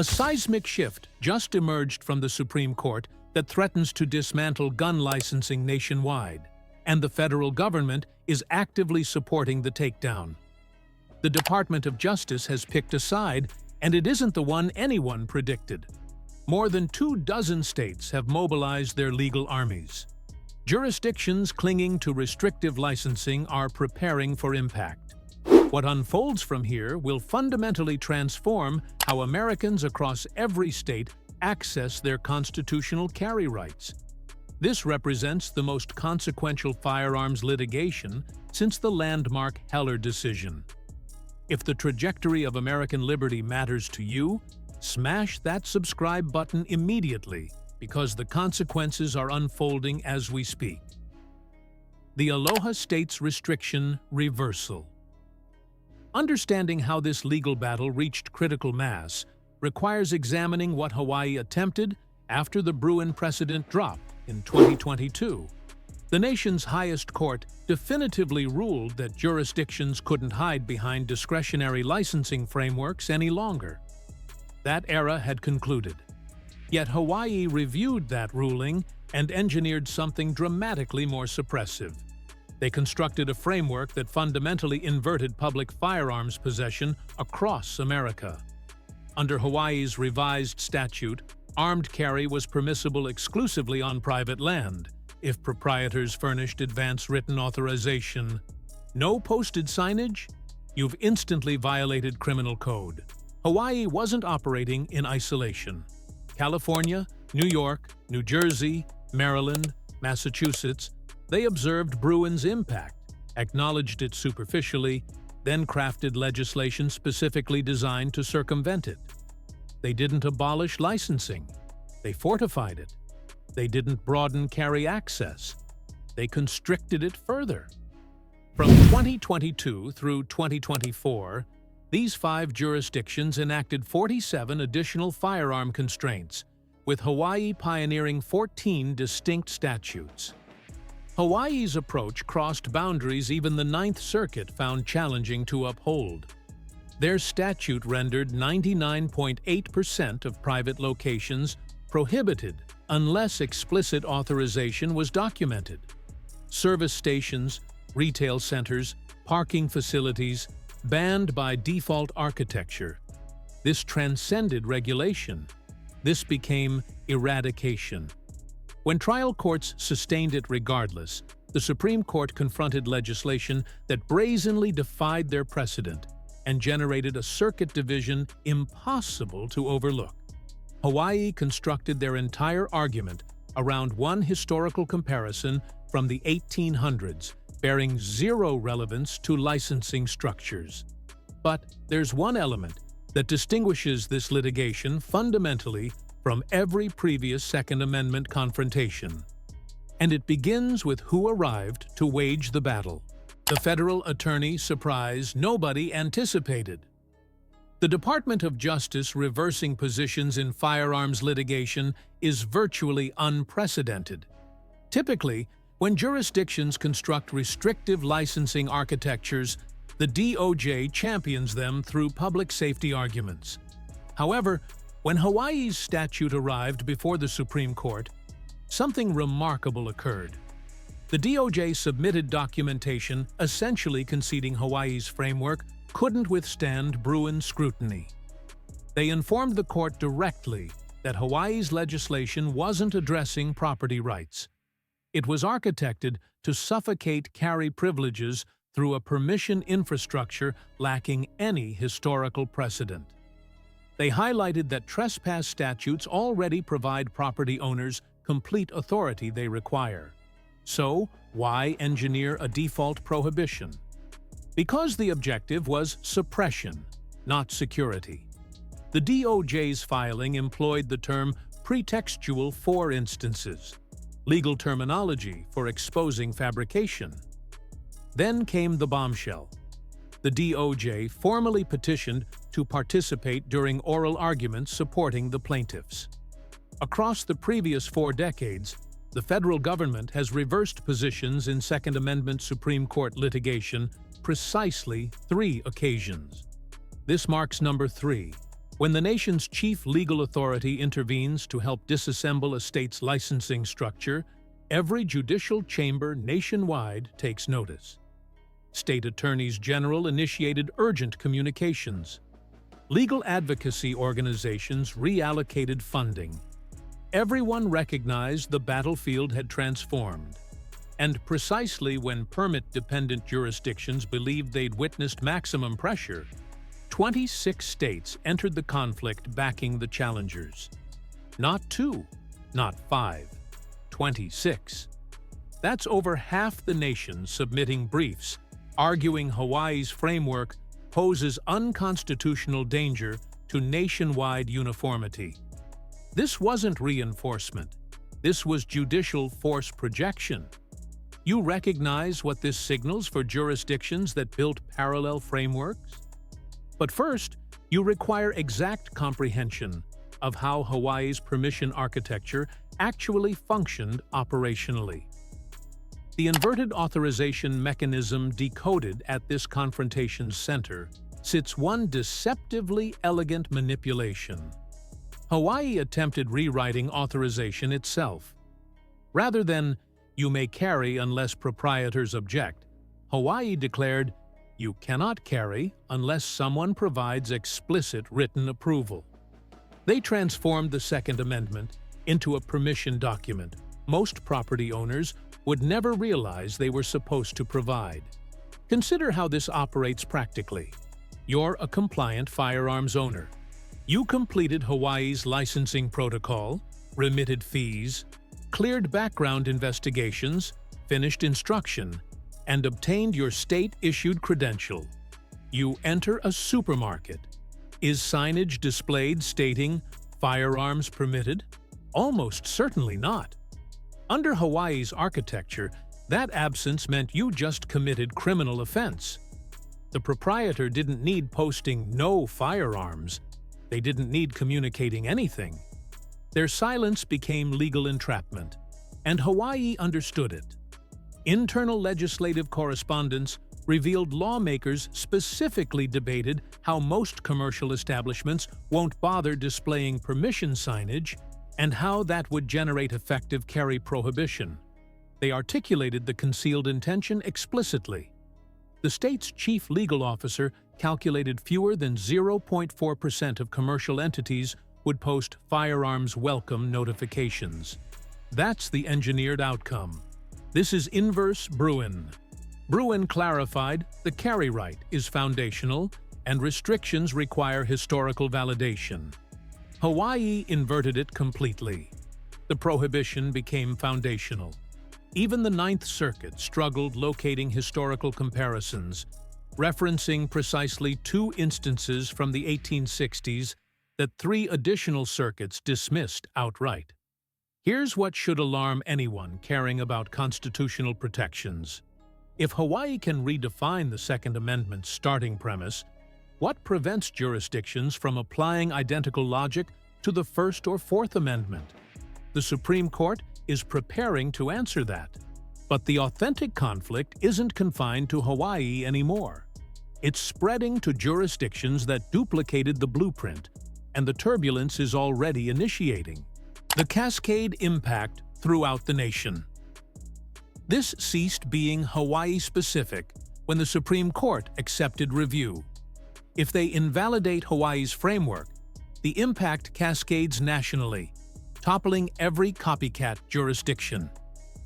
A seismic shift just emerged from the Supreme Court that threatens to dismantle gun licensing nationwide, and the federal government is actively supporting the takedown. The Department of Justice has picked a side, and it isn't the one anyone predicted. More than 24 states have mobilized their legal armies. Jurisdictions clinging to restrictive licensing are preparing for impact. What unfolds from here will fundamentally transform how Americans across every state access their constitutional carry rights. This represents the most consequential firearms litigation since the landmark Heller decision. If the trajectory of American liberty matters to you, smash that subscribe button immediately, because the consequences are unfolding as we speak. The Aloha State's restriction reversal. Understanding how this legal battle reached critical mass requires examining what Hawaii attempted after the Bruen precedent dropped in 2022. The nation's highest court definitively ruled that jurisdictions couldn't hide behind discretionary licensing frameworks any longer. That era had concluded. Yet Hawaii reviewed that ruling and engineered something dramatically more suppressive. They constructed a framework that fundamentally inverted public firearms possession across America. Under Hawaii's revised statute, armed carry was permissible exclusively on private land, if proprietors furnished advance written authorization. No posted signage? You've instantly violated criminal code. Hawaii wasn't operating in isolation. California, New York, New Jersey, Maryland, Massachusetts, they observed Bruen's impact, acknowledged it superficially, then crafted legislation specifically designed to circumvent it. They didn't abolish licensing. They fortified it. They didn't broaden carry access. They constricted it further. From 2022 through 2024, these 5 jurisdictions enacted 47 additional firearm constraints, with Hawaii pioneering 14 distinct statutes. Hawaii's approach crossed boundaries even the Ninth Circuit found challenging to uphold. Their statute rendered 99.8% of private locations prohibited unless explicit authorization was documented. Service stations, retail centers, parking facilities, banned by default architecture. This transcended regulation. This became eradication. When trial courts sustained it regardless, the Supreme Court confronted legislation that brazenly defied their precedent and generated a circuit division impossible to overlook. Hawaii constructed their entire argument around one historical comparison from the 1800s, bearing zero relevance to licensing structures. But there's one element that distinguishes this litigation fundamentally from every previous Second Amendment confrontation. And it begins with who arrived to wage the battle. The federal attorney surprise nobody anticipated. The Department of Justice reversing positions in firearms litigation is virtually unprecedented. Typically, when jurisdictions construct restrictive licensing architectures, the DOJ champions them through public safety arguments. However, when Hawaii's statute arrived before the Supreme Court, something remarkable occurred. The DOJ submitted documentation essentially conceding Hawaii's framework couldn't withstand Bruen's scrutiny. They informed the court directly that Hawaii's legislation wasn't addressing property rights. It was architected to suffocate carry privileges through a permission infrastructure lacking any historical precedent. They highlighted that trespass statutes already provide property owners complete authority they require. So, why engineer a default prohibition? Because the objective was suppression, not security. The DOJ's filing employed the term pretextual for instances, legal terminology for exposing fabrication. Then came the bombshell. The DOJ formally petitioned to participate during oral arguments supporting the plaintiffs. Across the previous 4 decades, the federal government has reversed positions in Second Amendment Supreme Court litigation precisely 3 occasions. This marks number 3. When the nation's chief legal authority intervenes to help disassemble a state's licensing structure, every judicial chamber nationwide takes notice. State attorneys general initiated urgent communications. Legal advocacy organizations reallocated funding. Everyone recognized the battlefield had transformed. And precisely when permit-dependent jurisdictions believed they'd witnessed maximum pressure, 26 states entered the conflict backing the challengers. Not 2, not 5, 26. That's over half the nation submitting briefs, arguing Hawaii's framework poses unconstitutional danger to nationwide uniformity. This wasn't reinforcement. This was judicial force projection. You recognize what this signals for jurisdictions that built parallel frameworks? But first, you require exact comprehension of how Hawaii's permission architecture actually functioned operationally. The inverted authorization mechanism decoded at this confrontation's center sits one deceptively elegant manipulation. Hawaii attempted rewriting authorization itself. Rather than, "You may carry unless proprietors object," Hawaii declared, "You cannot carry unless someone provides explicit written approval." They transformed the Second Amendment into a permission document most property owners would never realize they were supposed to provide. Consider how this operates practically. You're a compliant firearms owner. You completed Hawaii's licensing protocol, remitted fees, cleared background investigations, finished instruction, and obtained your state-issued credential. You enter a supermarket. Is signage displayed stating, "Firearms permitted"? Almost certainly not. Under Hawaii's architecture, that absence meant you just committed criminal offense. The proprietor didn't need posting "No firearms." They didn't need communicating anything. Their silence became legal entrapment, and Hawaii understood it. Internal legislative correspondence revealed lawmakers specifically debated how most commercial establishments won't bother displaying permission signage and how that would generate effective carry prohibition. They articulated the concealed intention explicitly. The state's chief legal officer calculated fewer than 0.4% of commercial entities would post firearms welcome notifications. That's the engineered outcome. This is inverse Bruen. Bruen clarified the carry right is foundational and restrictions require historical validation. Hawaii inverted it completely. The prohibition became foundational. Even the Ninth Circuit struggled locating historical comparisons, referencing precisely 2 instances from the 1860s that 3 additional circuits dismissed outright. Here's what should alarm anyone caring about constitutional protections. If Hawaii can redefine the Second Amendment's starting premise, what prevents jurisdictions from applying identical logic to the First or Fourth Amendment? The Supreme Court is preparing to answer that. But the authentic conflict isn't confined to Hawaii anymore. It's spreading to jurisdictions that duplicated the blueprint, and the turbulence is already initiating. The cascade impact throughout the nation. This ceased being Hawaii-specific when the Supreme Court accepted review. If they invalidate Hawaii's framework, the impact cascades nationally, toppling every copycat jurisdiction.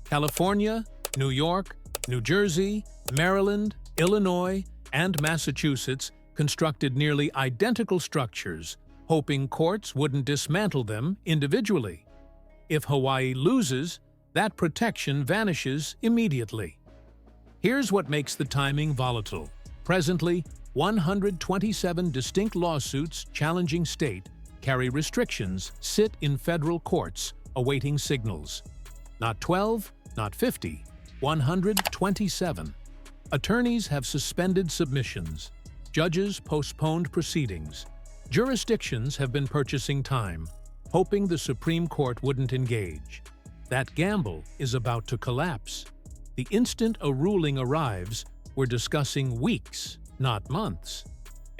California, New York, New Jersey, Maryland, Illinois, and Massachusetts constructed nearly identical structures, hoping courts wouldn't dismantle them individually. If Hawaii loses, that protection vanishes immediately. Here's what makes the timing volatile. Presently, 127 distinct lawsuits challenging state carry restrictions sit in federal courts awaiting signals. Not 12, not 50, 127. Attorneys have suspended submissions. Judges postponed proceedings. Jurisdictions have been purchasing time, hoping the Supreme Court wouldn't engage. That gamble is about to collapse. The instant a ruling arrives, we're discussing weeks, not months.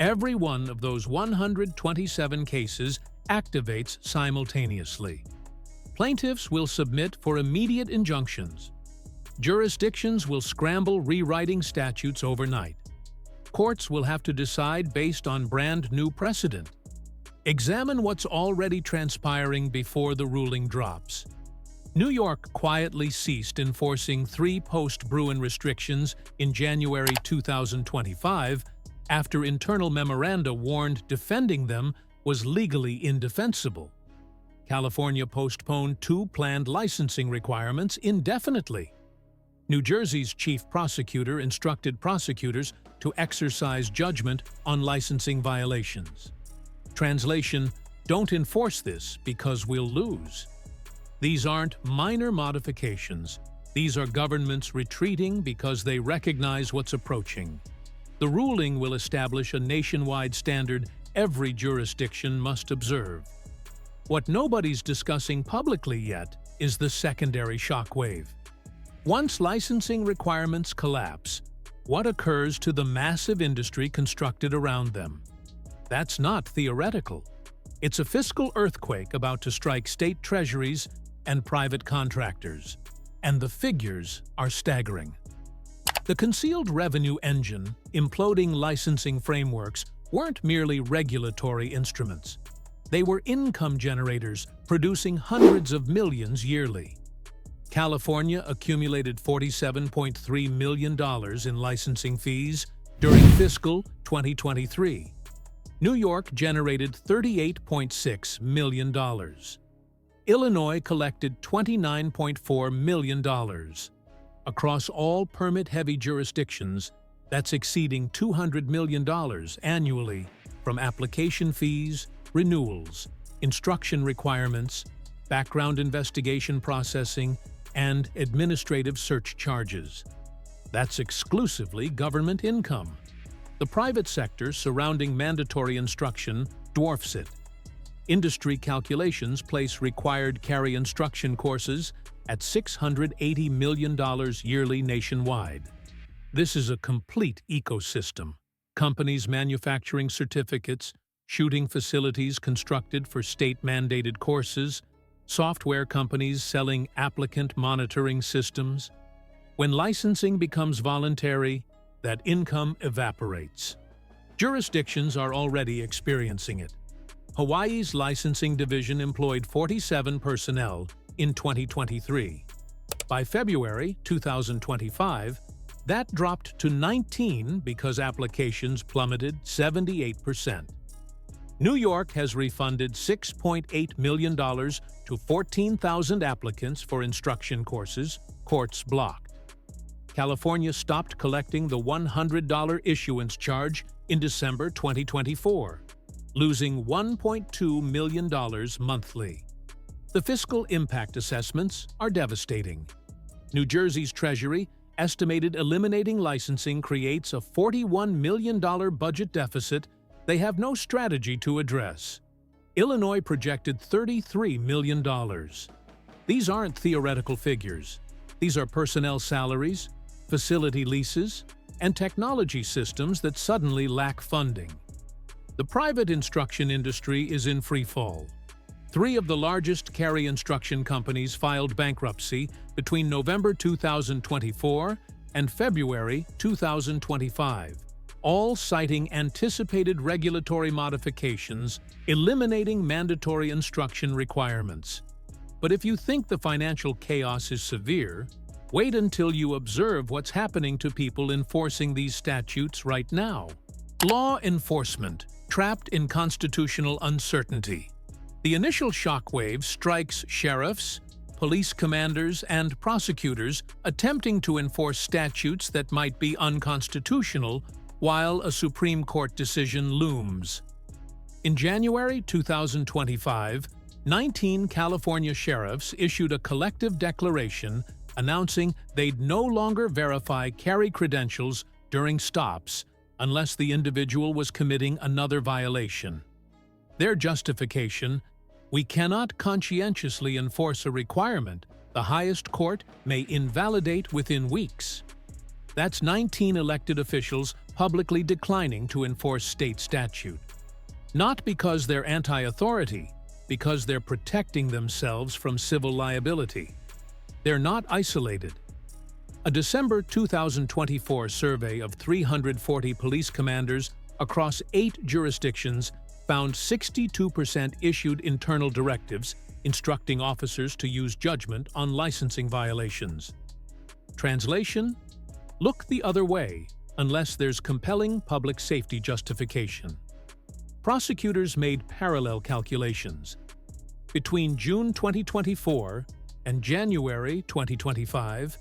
Every one of those 127 cases activates simultaneously. Plaintiffs will submit for immediate injunctions. Jurisdictions will scramble rewriting statutes overnight. Courts will have to decide based on brand new precedent. Examine what's already transpiring before the ruling drops. New York quietly ceased enforcing 3 post-Bruen restrictions in January 2025 after internal memoranda warned defending them was legally indefensible. California postponed 2 planned licensing requirements indefinitely. New Jersey's chief prosecutor instructed prosecutors to exercise judgment on licensing violations. Translation: don't enforce this because we'll lose. These aren't minor modifications. These are governments retreating because they recognize what's approaching. The ruling will establish a nationwide standard every jurisdiction must observe. What nobody's discussing publicly yet is the secondary shockwave. Once licensing requirements collapse, what occurs to the massive industry constructed around them? That's not theoretical. It's a fiscal earthquake about to strike state treasuries and private contractors, and the figures are staggering. The concealed revenue engine, imploding licensing frameworks, weren't merely regulatory instruments. They were income generators producing hundreds of millions yearly. California accumulated $47.3 million in licensing fees during fiscal 2023. New York generated $38.6 million. Illinois collected $29.4 million. Across all permit-heavy jurisdictions, that's exceeding $200 million annually from application fees, renewals, instruction requirements, background investigation processing, and administrative search charges. That's exclusively government income. The private sector surrounding mandatory instruction dwarfs it. Industry calculations place required carry instruction courses at $680 million yearly nationwide. This is a complete ecosystem. Companies manufacturing certificates, shooting facilities constructed for state-mandated courses, software companies selling applicant monitoring systems. When licensing becomes voluntary, that income evaporates. Jurisdictions are already experiencing it. Hawaii's licensing division employed 47 personnel in 2023. By February 2025, that dropped to 19 because applications plummeted 78%. New York has refunded $6.8 million to 14,000 applicants for instruction courses courts blocked. California stopped collecting the $100 issuance charge in December 2024, losing $1.2 million monthly. The fiscal impact assessments are devastating. New Jersey's Treasury estimated eliminating licensing creates a $41 million budget deficit they have no strategy to address. Illinois projected $33 million. These aren't theoretical figures. These are personnel salaries, facility leases, and technology systems that suddenly lack funding. The private instruction industry is in free fall. 3 of the largest carry instruction companies filed bankruptcy between November 2024 and February 2025. All citing anticipated regulatory modifications, eliminating mandatory instruction requirements. But if you think the financial chaos is severe, wait until you observe what's happening to people enforcing these statutes right now. Law enforcement, trapped in constitutional uncertainty. The initial shockwave strikes sheriffs, police commanders, and prosecutors attempting to enforce statutes that might be unconstitutional while a Supreme Court decision looms. In January 2025, 19 California sheriffs issued a collective declaration announcing they'd no longer verify carry credentials during stops unless the individual was committing another violation. Their justification: we cannot conscientiously enforce a requirement the highest court may invalidate within weeks. That's 19 elected officials publicly declining to enforce state statute. Not because they're anti-authority, because they're protecting themselves from civil liability. They're not isolated. A December 2024 survey of 340 police commanders across 8 jurisdictions found 62% issued internal directives instructing officers to use judgment on licensing violations. Translation: look the other way unless there's compelling public safety justification. Prosecutors made parallel calculations. Between June 2024 and January 2025,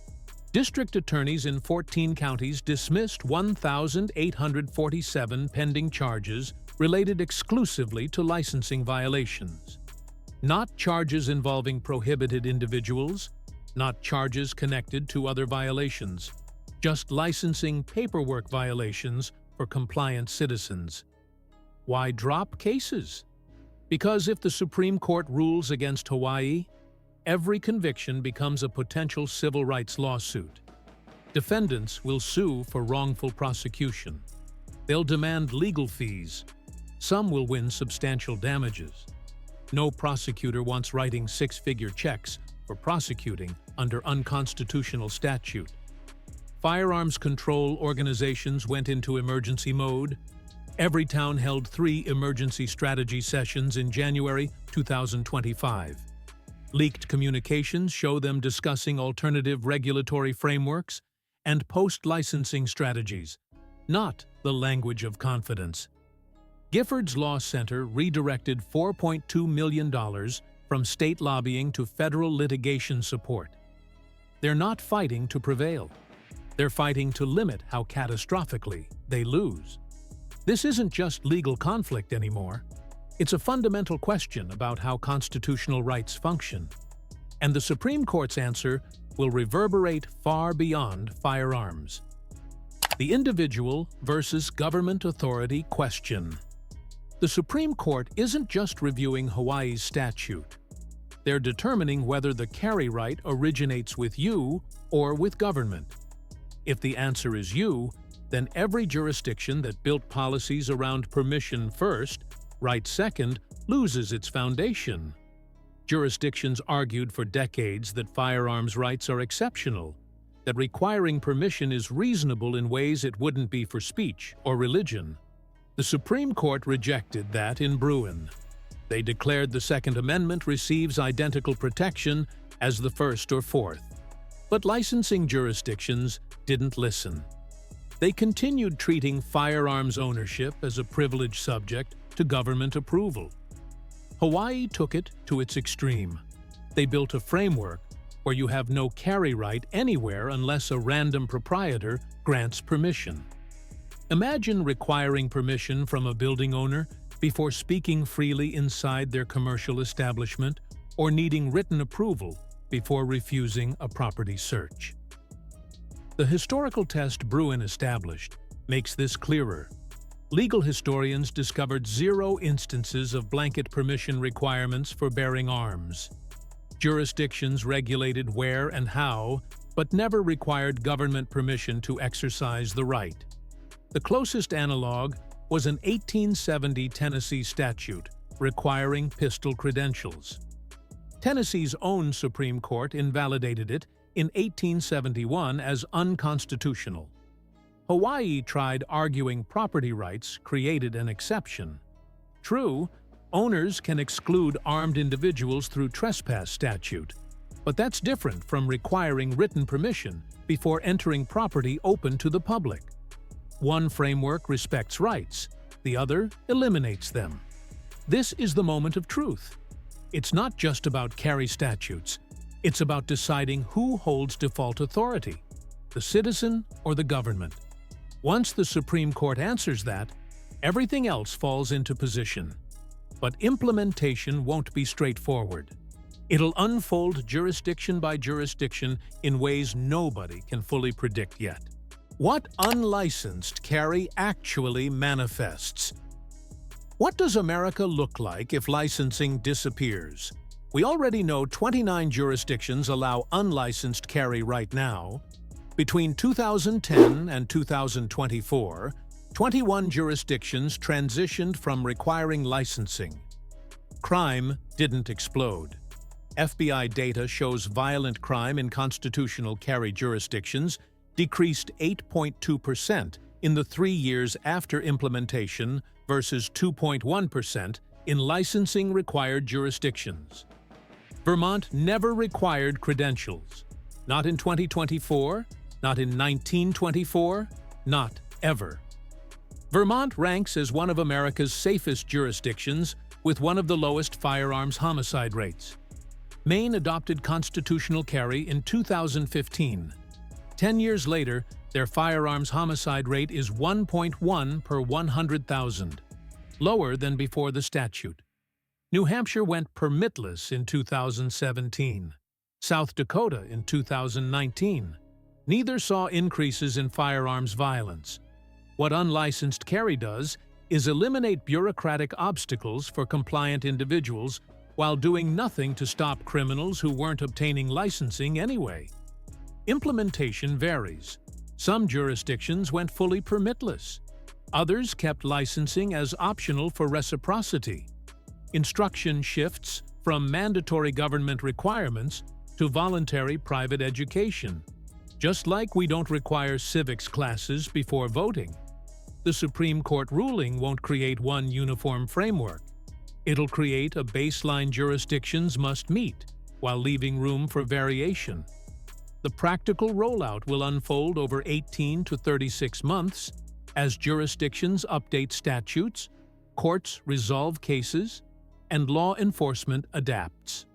district attorneys in 14 counties dismissed 1,847 pending charges related exclusively to licensing violations. Not charges involving prohibited individuals, not charges connected to other violations, just licensing paperwork violations for compliant citizens. Why drop cases? Because if the Supreme Court rules against Hawaii, every conviction becomes a potential civil rights lawsuit. Defendants will sue for wrongful prosecution. They'll demand legal fees. Some will win substantial damages. No prosecutor wants writing 6-figure checks for prosecuting under unconstitutional statute. Firearms control organizations went into emergency mode. Every town held 3 emergency strategy sessions in January 2025. Leaked communications show them discussing alternative regulatory frameworks and post-licensing strategies, not the language of confidence. Giffords Law Center redirected $4.2 million from state lobbying to federal litigation support. They're not fighting to prevail. They're fighting to limit how catastrophically they lose. This isn't just legal conflict anymore. It's a fundamental question about how constitutional rights function. And the Supreme Court's answer will reverberate far beyond firearms. The individual versus government authority question. The Supreme Court isn't just reviewing Hawaii's statute. They're determining whether the carry right originates with you or with government. If the answer is you, then every jurisdiction that built policies around permission first, right second, loses its foundation. Jurisdictions argued for decades that firearms rights are exceptional, that requiring permission is reasonable in ways it wouldn't be for speech or religion. The Supreme Court rejected that in Bruen. They declared the Second Amendment receives identical protection as the First or Fourth. But licensing jurisdictions didn't listen. They continued treating firearms ownership as a privileged subject to government approval. Hawaii took it to its extreme. They built a framework where you have no carry right anywhere unless a random proprietor grants permission. Imagine requiring permission from a building owner before speaking freely inside their commercial establishment or needing written approval before refusing a property search. The historical test Bruen established makes this clearer. Legal historians discovered 0 instances of blanket permission requirements for bearing arms. Jurisdictions regulated where and how, but never required government permission to exercise the right. The closest analog was an 1870 Tennessee statute requiring pistol credentials. Tennessee's own Supreme Court invalidated it in 1871 as unconstitutional. Hawaii tried arguing property rights created an exception. True, owners can exclude armed individuals through trespass statute, but that's different from requiring written permission before entering property open to the public. One framework respects rights, the other eliminates them. This is the moment of truth. It's not just about carry statutes. It's about deciding who holds default authority, the citizen or the government. Once the Supreme Court answers that, everything else falls into position. But implementation won't be straightforward. It'll unfold jurisdiction by jurisdiction in ways nobody can fully predict yet. What unlicensed carry actually manifests? What does America look like if licensing disappears? We already know 29 jurisdictions allow unlicensed carry right now. Between 2010 and 2024, 21 jurisdictions transitioned from requiring licensing. Crime didn't explode. FBI data shows violent crime in constitutional carry jurisdictions decreased 8.2% in the 3 years after implementation versus 2.1% in licensing-required jurisdictions. Vermont never required credentials. Not in 2024, not in 1924, not ever. Vermont ranks as one of America's safest jurisdictions with one of the lowest firearms homicide rates. Maine adopted constitutional carry in 2015. 10 years later, their firearms homicide rate is 1.1 per 100,000, lower than before the statute. New Hampshire went permitless in 2017. South Dakota in 2019. Neither saw increases in firearms violence. What unlicensed carry does is eliminate bureaucratic obstacles for compliant individuals while doing nothing to stop criminals who weren't obtaining licensing anyway. Implementation varies. Some jurisdictions went fully permitless. Others kept licensing as optional for reciprocity. Instruction shifts from mandatory government requirements to voluntary private education, just like we don't require civics classes before voting. The Supreme Court ruling won't create one uniform framework. It'll create a baseline jurisdictions must meet, while leaving room for variation. The practical rollout will unfold over 18 to 36 months as jurisdictions update statutes, courts resolve cases, and law enforcement adapts.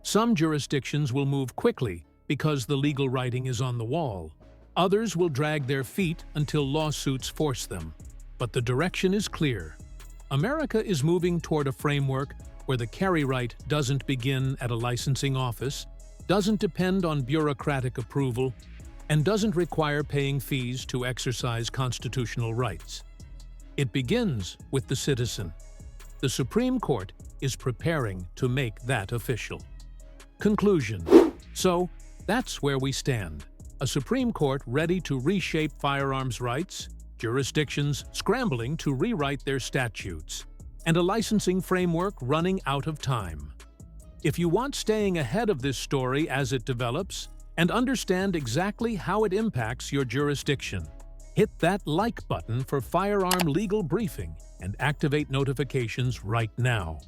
Some jurisdictions will move quickly because the legal writing is on the wall. Others will drag their feet until lawsuits force them. But the direction is clear. America is moving toward a framework where the carry right doesn't begin at a licensing office, doesn't depend on bureaucratic approval, and doesn't require paying fees to exercise constitutional rights. It begins with the citizen. The Supreme Court is preparing to make that official. Conclusion. So, that's where we stand. A Supreme Court ready to reshape firearms rights, jurisdictions scrambling to rewrite their statutes, and a licensing framework running out of time. If you want staying ahead of this story as it develops and understand exactly how it impacts your jurisdiction, hit that like button for Firearm Legal Briefing and activate notifications right now.